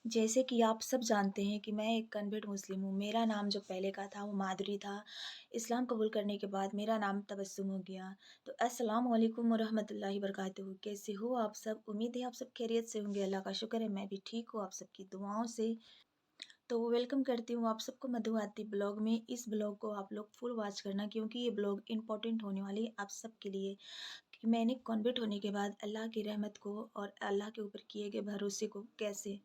जैसे कि आप सब जानते हैं कि मैं एक कन्वर्ट मुस्लिम हूँ। मेरा नाम जो पहले का था वो माधुरी था। इस्लाम कबूल करने के बाद मेरा नाम तबस्सुम हो गया। तो अस्सलामु अलैकुम वरहमतुल्लाहि वबरकातुहू। कैसे हो आप सब? उम्मीद है आप सब खैरियत से होंगे। अल्लाह का शुक्र है मैं भी ठीक हूँ आप सबकी दुआओं से। तो वेलकम करती हूँ आप सबको मधु आती ब्लॉग में। इस ब्लॉग को आप लोग फुल वॉच करना क्योंकि ये ब्लॉग इम्पोर्टेंट होने वाली है आप सबके लिए। कि मैंने कन्वर्ट होने के बाद अल्लाह की रहमत को और अल्लाह के ऊपर किए गए भरोसे को कैसे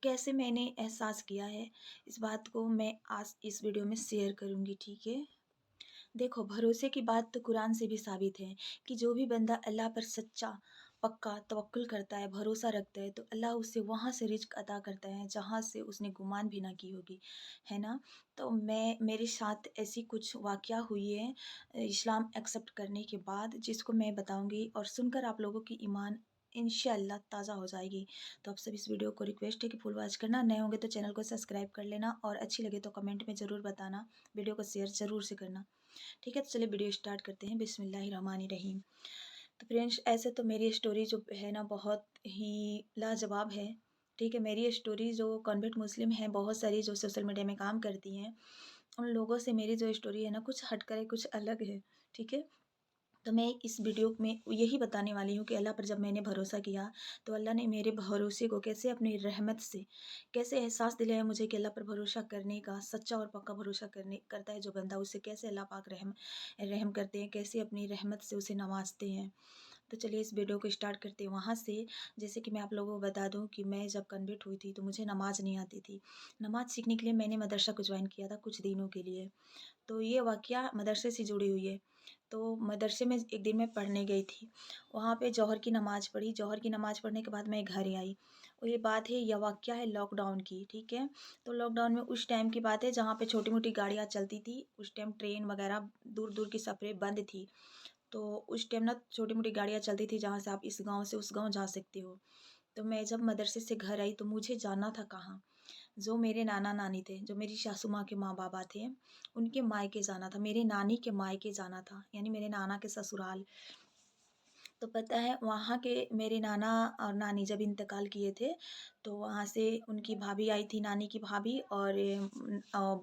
कैसे मैंने एहसास किया है, इस बात को मैं आज इस वीडियो में शेयर करूँगी, ठीक है? देखो, भरोसे की बात तो कुरान से भी साबित है कि जो भी बंदा अल्लाह पर सच्चा, पक्का तवक्कुल करता है, भरोसा रखता है, तो अल्लाह उसे वहाँ से रिज़्क अता करता है, जहाँ से उसने गुमान भी ना की होगी, है ना? तो मेरे साथ ऐसी कुछ वाक़या हुई है इस्लाम एक्सेप्ट करने के बाद, जिसको मैं बताऊँगी और सुनकर आप लोगों की ईमान इंशाअल्लाह ताज़ा हो जाएगी। तो आप सब इस वीडियो को रिक्वेस्ट है कि फुल वॉच करना, नए होंगे तो चैनल को सब्सक्राइब कर लेना और अच्छी लगे तो कमेंट में ज़रूर बताना, वीडियो को शेयर ज़रूर से करना। ठीक है, तो चलिए वीडियो स्टार्ट करते हैं। बिस्मिल्लाहिर्रहमानिर्रहीम। तो फ्रेंड्स, ऐसे तो मेरी स्टोरी जो है ना बहुत ही लाजवाब है। ठीक है, मेरी स्टोरी जो कन्वर्ट मुस्लिम हैं बहुत सारी जो सोशल मीडिया में काम करती हैं, उन लोगों से मेरी जो स्टोरी है ना कुछ हटकर है, कुछ अलग है। ठीक है? तो मैं इस वीडियो में यही बताने वाली हूँ कि अल्लाह पर जब मैंने भरोसा किया, तो अल्लाह ने मेरे भरोसे को कैसे अपनी रहमत से कैसे एहसास दिलाया मुझे कि अल्लाह पर भरोसा करने का, सच्चा और पक्का भरोसा करने करता है जो बंदा, उससे कैसे अल्लाह पाक रहम रहम करते हैं, कैसे अपनी रहमत से उसे नवाज़ते हैं। तो चलिए इस वीडियो को स्टार्ट करते हैं वहाँ से। जैसे कि मैं आप लोगों को बता दूँ कि मैं जब कन्वर्ट हुई थी तो मुझे नमाज़ नहीं आती थी। नमाज़ सीखने के लिए मैंने मदरसा को जॉइन किया था कुछ दिनों के लिए। तो ये वाक़या मदरसे से जुड़ी हुई है। तो मदरसे में एक दिन मैं पढ़ने गई थी। वहाँ पे ज़ोहर की नमाज़ पढ़ी, ज़ोहर की नमाज़ पढ़ने के बाद मैं घर आई। और ये बात है, यह वाक़या है लॉकडाउन की, ठीक है? तो लॉकडाउन में उस टाइम की बात है जहाँ पे छोटी-मोटी गाड़ियाँ चलती थी। उस टाइम ट्रेन वग़ैरह दूर-दूर की सफ़रें बंद थी। तो उस टाइम ना छोटी-मोटी गाड़ियाँ चलती थी जहाँ से आप इस गाँव से उस गाँव जा सकते हो। तो मैं जब मदरसे से घर आई तो मुझे जाना था कहाँ? जो मेरे नाना-नानी थे, जो मेरी सासू माँ के माँ-बाबा थे, उनके मायके जाना था, मेरी नानी के मायके जाना था, यानी मेरे नाना के ससुराल। तो पता है वहाँ के मेरे नाना और नानी जब इंतकाल किए थे, तो वहाँ से उनकी भाभी आई थी, नानी की भाभी और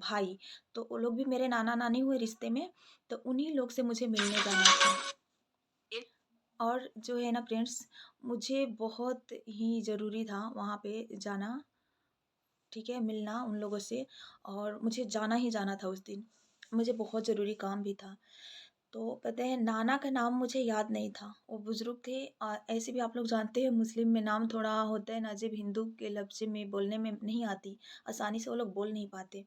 भाई, तो वो लोग भी मेरे नाना-नानी हुए रिश्ते में, तो उन्हीं लोग से मुझे मिलने जाना था। और जो है ना फ्रेंड्स, मुझे बहुत ही ज़रूरी था वहाँ पे जाना, ठीक है? मिलना उन लोगों से और मुझे जाना ही जाना था उस दिन। मुझे बहुत ज़रूरी काम भी था। तो पता है नाना का नाम मुझे याद नहीं था। वो बुज़ुर्ग थे ऐसे भी आप लोग जानते हैं मुस्लिम में नाम थोड़ा होता है नाज़िब, हिंदू के लफ़्ज़ में बोलने में नहीं आती। आसानी से वो लोग बोल नहीं पाते।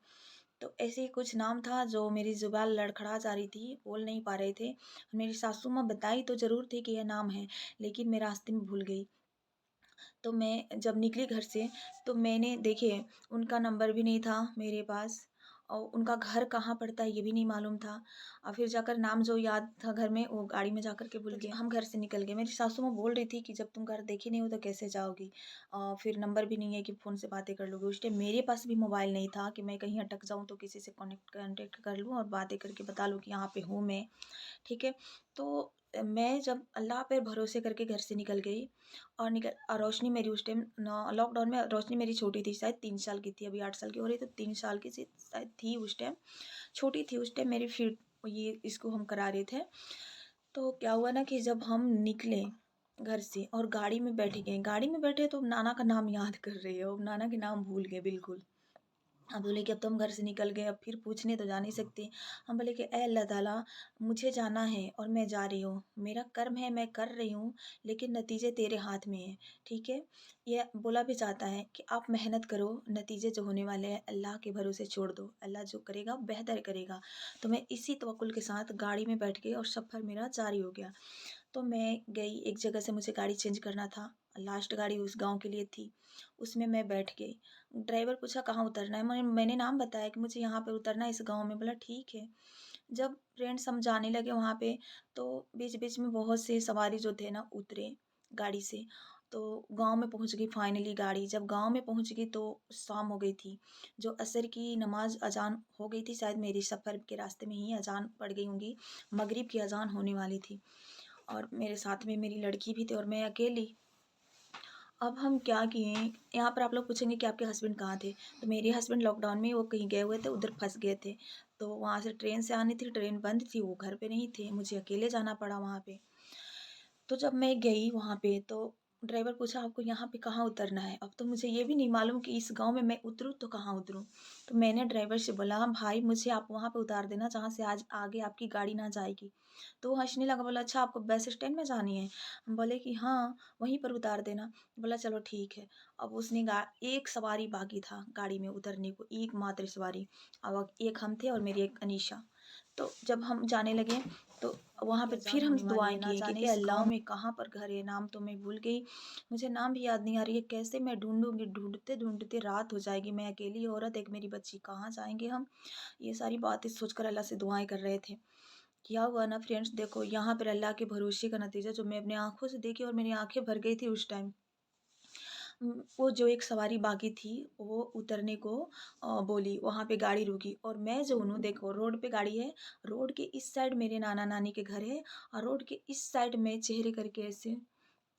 तो ऐसे ही कुछ नाम था जो मेरी ज़ुबान लड़खड़ा जा रही थी, बोल नहीं पा रहे थे। मेरी सासू माँ बताई तो ज़रूर थी कि ये नाम है, लेकिन मैं रास्ते में भूल गई। तो मैं जब निकली घर से तो मैंने देखिए उनका नंबर भी नहीं था मेरे पास और उनका घर कहाँ पड़ता है ये भी नहीं मालूम था और फिर जाकर नाम जो याद था घर में वो गाड़ी में जाकर के भूल गए। हम घर से निकल गए, मेरी सासू माँ बोल रही थी कि जब तुम घर देखी नहीं हो तो कैसे जाओगी, फिर नंबर भी नहीं है कि फ़ोन से बातें कर लोगे। उस टाइम मेरे पास भी मोबाइल नहीं था कि मैं कहीं अटक जाऊँ तो किसी से कॉन्टेक्ट कर लूँ और बातें करके बता लूँ कि यहाँ पे हूँ मैं। ठीक है? तो मैं जब अल्लाह पे भरोसे करके घर से निकल गई और रोशनी मेरी उस टाइम न लॉकडाउन में रोशनी मेरी छोटी थी, शायद 3 साल की थी, अभी 8 साल की हो रही तो 3 साल की शायद थी उस टाइम, छोटी थी उस टाइम मेरी फिर ये इसको हम करा रहे थे। तो क्या हुआ ना कि जब हम निकले घर से और गाड़ी में बैठ गए, गाड़ी में बैठे तो नाना का नाम याद कर रही हो, नाना के नाम भूल गए बिल्कुल। अब बोले कि अब तो हम घर से निकल गए, अब फिर पूछने तो जा नहीं सकते। हम बोले कि ए अल्लाह ताला, मुझे जाना है और मैं जा रही हूँ। मेरा कर्म है, मैं कर रही हूँ, लेकिन नतीजे तेरे हाथ में हैं, ठीक है? ये बोला भी जाता है कि आप मेहनत करो, नतीजे जो होने वाले हैं अल्लाह के भरोसे छोड़ दो। अल्लाह जो करेगा बेहतर करेगा। तो मैं इसी तवक्कुल के साथ गाड़ी में बैठ गई और सफ़र मेरा जारी हो गया। तो मैं गई एक जगह से, मुझे गाड़ी चेंज करना था, लास्ट गाड़ी उस गाँव के लिए थी, उसमें मैं बैठ गई। ड्राइवर पूछा कहाँ उतरना है? मैंने नाम बताया कि मुझे यहाँ पे उतरना है इस गाँव में, बोला ठीक है। जब फ्रेंड्स हम जाने लगे वहाँ पे, तो बीच-बीच में बहुत से सवारी जो थे ना उतरे गाड़ी से, तो गाँव में पहुँच गई फाइनली गाड़ी। जब गाँव में पहुँच गई तो शाम हो गई थी, जो असर की नमाज़ अज़ान हो गई थी, शायद मेरे सफ़र के रास्ते में ही अज़ान पड़ गई होंगी, मगरिब की अज़ान होने वाली थी। और मेरे साथ में मेरी लड़की भी थी और मैं अकेली। अब हम क्या किए, यहाँ पर आप लोग पूछेंगे कि आपके हस्बैंड कहाँ थे? तो मेरे हस्बैंड लॉकडाउन में वो कहीं गए हुए थे, उधर फँस गए थे। तो वहाँ से ट्रेन से आनी थी, ट्रेन बंद थी, वो घर पे नहीं थे, मुझे अकेले जाना पड़ा वहाँ पे। तो जब मैं गई वहाँ पे तो ड्राइवर पूछा आपको यहाँ पे कहाँ उतरना है? अब तो मुझे ये भी नहीं मालूम कि इस गाँव में मैं उतरूँ तो कहाँ उतरूँ? तो मैंने ड्राइवर से बोला भाई मुझे आप वहाँ पे उतार देना जहाँ से आज आगे आपकी गाड़ी ना जाएगी। तो वो हँसने लगा, बोला अच्छा आपको बस स्टैंड में जानी है? हम बोले कि हाँ, वहीं पर उतार देना। बोला चलो ठीक है। अब उसने गा एक सवारी बाकी था गाड़ी में उतरने को, एकमात्र सवारी। अब एक हम थे और मेरी एक अनीशा। तो जब हम जाने लगे तो वहाँ पे फिर हम दुआएँ किए कि ए अल्लाह में कहाँ पर घर है, नाम तो मैं भूल गई। मुझे नाम भी याद नहीं आ रही है, कैसे मैं ढूँढूँगी? ढूँढते-ढूँढते रात हो जाएगी, मैं अकेली औरत, एक मेरी बच्ची, कहाँ जाएँगे हम? ये सारी बातें सोचकर अल्लाह से दुआएँ कर रहे थे। क्या हुआ ना फ्रेंड्स, देखो यहाँ पर अल्लाह के भरोसे का नतीजा जो मैं अपनी आँखों से देखी और मेरी आँखें भर गई थी उस टाइम। वो जो एक सवारी बाकी थी, वो उतरने को बोली, वहाँ पे गाड़ी रुकी और मैं जो हूँ देखो रोड पे गाड़ी है, रोड के इस साइड मेरे नाना-नानी के घर है और रोड के इस साइड में चेहरे करके ऐसे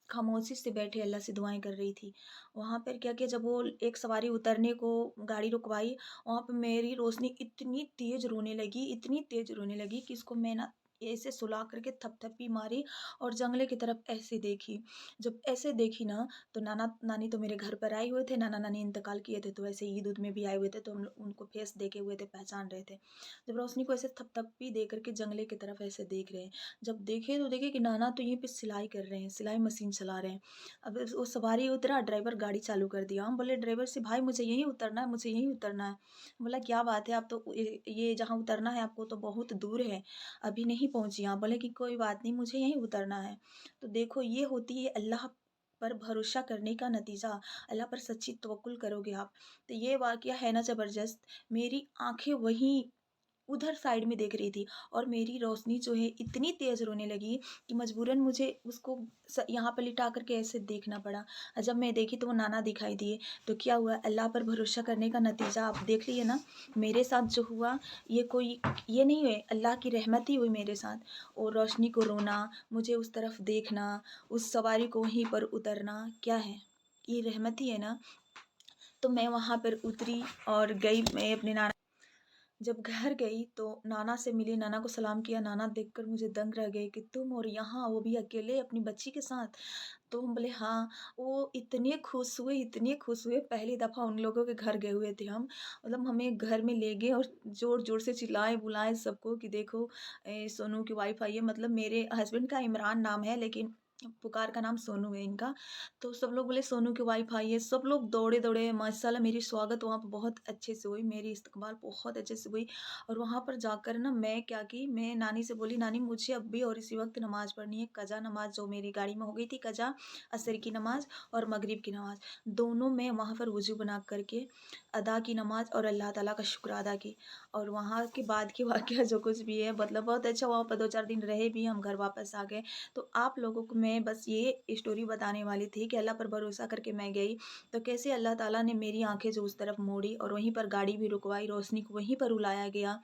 खामोशी से बैठे अल्लाह से दुआएँ कर रही थी। वहाँ पर क्या किया, जब वो एक सवारी उतरने को गाड़ी रुकवाई, वहाँ पे मेरी रोशनी इतनी तेज़ रोने लगी कि इसको मैं ना ऐसे सुला करके थपथपी मारी और जंगले की तरफ ऐसे देखी। जब ऐसे देखी ना तो नाना-नानी तो मेरे घर पर आए हुए थे, नाना-नानी इंतकाल किए थे तो ऐसे ईद-उद में भी आए हुए थे तो हम लोग उनको फेस देखे हुए थे, पहचान रहे थे। जब रोशनी को ऐसे थपथपी दे कर के जंगले की तरफ ऐसे देख रहे हैं, जब देखे तो देखे कि नाना तो यहीं पे सिलाई कर रहे हैं, सिलाई मशीन चला रहे हैं। अब वो सवारी उतरा, ड्राइवर गाड़ी चालू कर दिया। हम बोले ड्राइवर से भाई मुझे यहीं उतरना है, मुझे यहीं उतरना है। बोला क्या बात है, आप तो ये जहाँ उतरना है आपको तो बहुत दूर है, अभी नहीं पहुँची आप। बोले कि कोई बात नहीं, मुझे यहीं उतरना है। तो देखो ये होती है अल्लाह पर भरोसा करने का नतीजा, अल्लाह पर सच्ची तवक्कुल करोगे आप। तो ये वाक़या है ना ज़बरदस्त, मेरी आँखें वहीं उधर साइड में देख रही थी और मेरी रोशनी जो है इतनी तेज़ रोने लगी कि मजबूरन मुझे उसको यहाँ पे लिटा करके ऐसे देखना पड़ा। और जब मैं देखी तो वो नाना दिखाई दिए। तो क्या हुआ, अल्लाह पर भरोसा करने का नतीजा आप देख लिए ना। मेरे साथ जो हुआ ये नहीं है, अल्लाह की रहमत ही हुई मेरे साथ। और रोशनी को रोना, मुझे उस तरफ देखना, उस सवारी को वहीं पर उतरना, क्या है? ये रहमत ही है ना। तो मैं वहाँ पर उतरी और गई, मैं अपने नाना जब घर गई तो नाना से मिली, नाना को सलाम किया, नाना देखकर मुझे दंग रह गए कि तुम और यहाँ वो भी अकेले अपनी बच्ची के साथ। तो हम बोले हाँ, वो इतने खुश हुए, पहली दफ़ा उन लोगों के घर गए हुए थे हम। मतलब हमें घर में ले गए और ज़ोर-ज़ोर से चिल्लाए-बुलाए सबको कि देखो सोनू की वाइफ़ आई है, मतलब मेरे हस्बैंड का इमरान नाम है लेकिन पुकार का नाम सोनू है इनका। तो सब लोग बोले सोनू की वाइफ़ आई है, सब लोग दौड़े-दौड़े, माशाल्लाह मेरी स्वागत वहाँ पे बहुत अच्छे से हुई, मेरी इस्तकबाल बहुत अच्छे से हुई। और वहाँ पर जाकर ना मैं क्या की, मैं नानी से बोली नानी मुझे अब भी और इसी वक़्त नमाज़ पढ़नी है, कज़ा नमाज़ जो मेरी गाड़ी में हो गई थी, कज़ा असर की नमाज़ और मगरिब की नमाज़, दोनों मैं वहाँ पर वज़ू बना कर के अदा की नमाज़ और अल्लाह ताला का शुक्र अदा की। और वहाँ के बाद की वाक़या जो कुछ भी है, मतलब बहुत अच्छा, वहाँ पर 2-4 दिन रहे भी, हम घर वापस आ गए। तो आप लोगों को मैं बस ये स्टोरी बताने वाली थी कि अल्लाह पर भरोसा करके मैं गई, तो कैसे अल्लाह ताला ने मेरी आँखें जो उस तरफ मोड़ी और वहीं पर गाड़ी भी रुकवाई, रोशनी को वहीं पर रुलाया गया।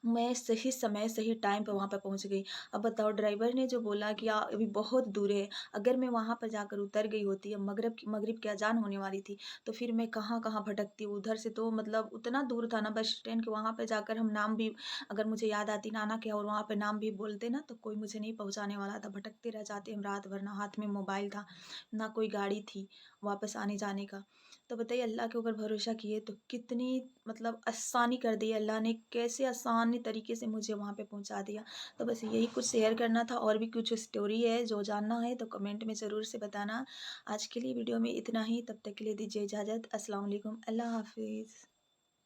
मैं सही समय, सही टाइम पे वहाँ पे पहुँच गई। अब बताओ ड्राइवर ने जो बोला कि अभी बहुत दूर है, अगर मैं वहाँ पर जाकर उतर गई होती, अब मगरिब की अज़ान होने वाली थी, तो फिर मैं कहाँ-कहाँ भटकती। उधर से तो मतलब उतना दूर था ना बस स्टैंड के, वहाँ पे जाकर हम नाम भी अगर मुझे याद आती नाना के और वहाँ पे नाम भी बोलते ना, तो कोई मुझे नहीं पहुँचाने वाला था। भटकते रह जाते हम रात भर, ना हाथ में मोबाइल था, ना कोई गाड़ी थी वापस आने-जाने का। तो बताइए अल्लाह के ऊपर भरोसा किए तो कितनी मतलब आसानी कर दी अल्लाह ने, कैसे आसानी तरीके से मुझे वहाँ पे पहुँचा दिया। तो बस यही कुछ शेयर करना था, और भी कुछ स्टोरी है जो जानना है तो कमेंट में ज़रूर से बताना। आज के लिए वीडियो में इतना ही, तब तक के लिए दीजिए इजाज़त। अस्सलाम वालेकुम, अल्लाह हाफ़िज़।